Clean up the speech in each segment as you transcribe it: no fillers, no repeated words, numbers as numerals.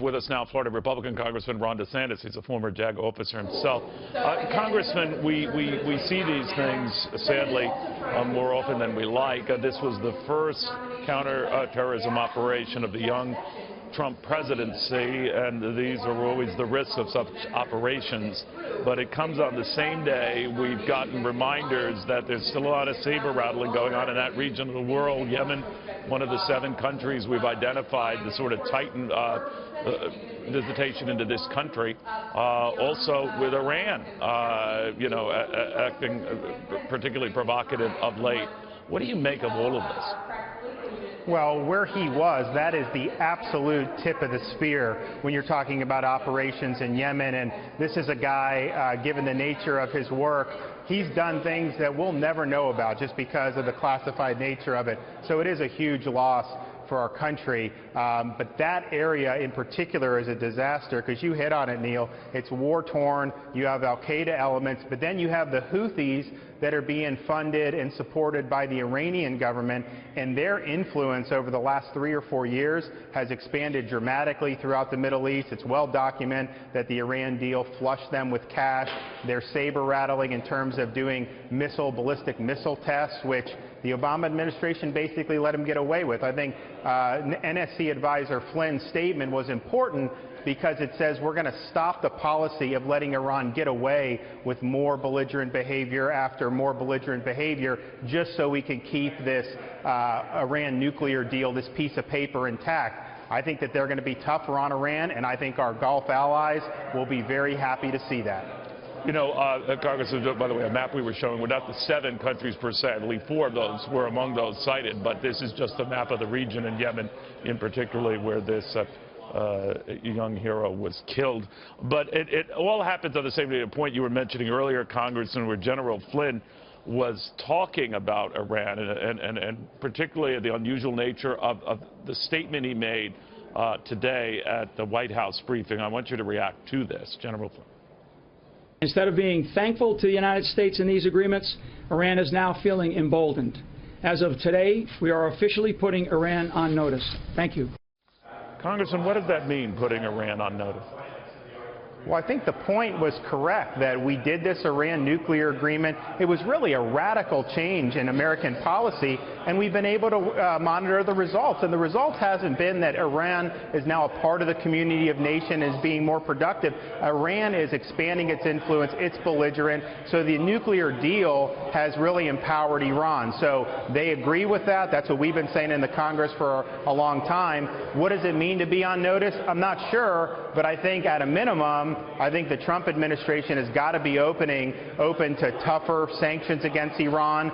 With us now, Florida Republican Congressman Ron DeSantis. He's a former JAG officer himself. Congressman, we see these things, sadly, more often than we like. This was the first counterterrorism operation of the young Trump presidency, and these are always the risks of such operations. But it comes on the same day we've gotten reminders that there's still a lot of saber rattling going on in that region of the world. Yemen, one of the 7 countries we've identified to sort of tighten visitation into this country. Also with Iran, acting particularly provocative of late. What do you make of all of this? Well, where he was, that is the absolute tip of the spear when you're talking about operations in Yemen. And this is a guy, given the nature of his work, he's done things that we'll never know about just because of the classified nature of it. So it is a huge loss for our country. But that area in particular is a disaster because you hit on it, Neil. It's war-torn. You have al-Qaeda elements, but then you have the Houthis that are being funded and supported by the Iranian government, and their influence over the last 3 or 4 years has expanded dramatically throughout the Middle East. It's well documented that the Iran deal flushed them with cash. They're saber-rattling in terms of doing ballistic missile tests, which the Obama administration basically let him get away with. I think NSC advisor Flynn's statement was important because it says we're going to stop the policy of letting Iran get away with more belligerent behavior after more belligerent behavior just so we can keep this Iran nuclear deal, this piece of paper, intact. I think that they're going to be tougher on Iran, and I think our Gulf allies will be very happy to see that. You know, Congressman, by the way, a map we were showing were not the 7 countries per se. I believe 4 of those were among those cited, but this is just a map of the region in Yemen, in particularly where this young hero was killed. But it all happens on the same day. A point you were mentioning earlier, Congressman, where General Flynn was talking about Iran and particularly the unusual nature of the statement he made today at the White House briefing. I want you to react to this, General Flynn. Instead of being thankful to the United States in these agreements, Iran is now feeling emboldened. As of today, we are officially putting Iran on notice. Thank you. Congressman, what does that mean, putting Iran on notice? Well, I think the point was correct that we did this Iran nuclear agreement. It was really a radical change in American policy, and we've been able to monitor the results. And the results hasn't been that Iran is now a part of the community of nations, is being more productive. Iran is expanding its influence. It's belligerent. So the nuclear deal has really empowered Iran. So they agree with that. That's what we've been saying in the Congress for a long time. What does it mean to be on notice? I'm not sure, but I think at a minimum, I think the Trump administration has got to be open to tougher sanctions against Iran.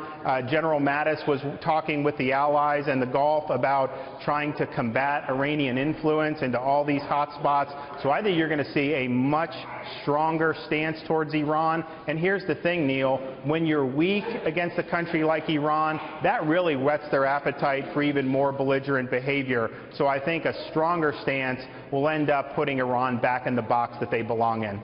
General Mattis was talking with the allies and the Gulf about trying to combat Iranian influence into all these hot spots. So I think you're going to see a much stronger stance towards Iran. And here's the thing, Neil, when you're weak against a country like Iran, that really whets their appetite for even more belligerent behavior. So I think a stronger stance will end up putting Iran back in the box that they belong in.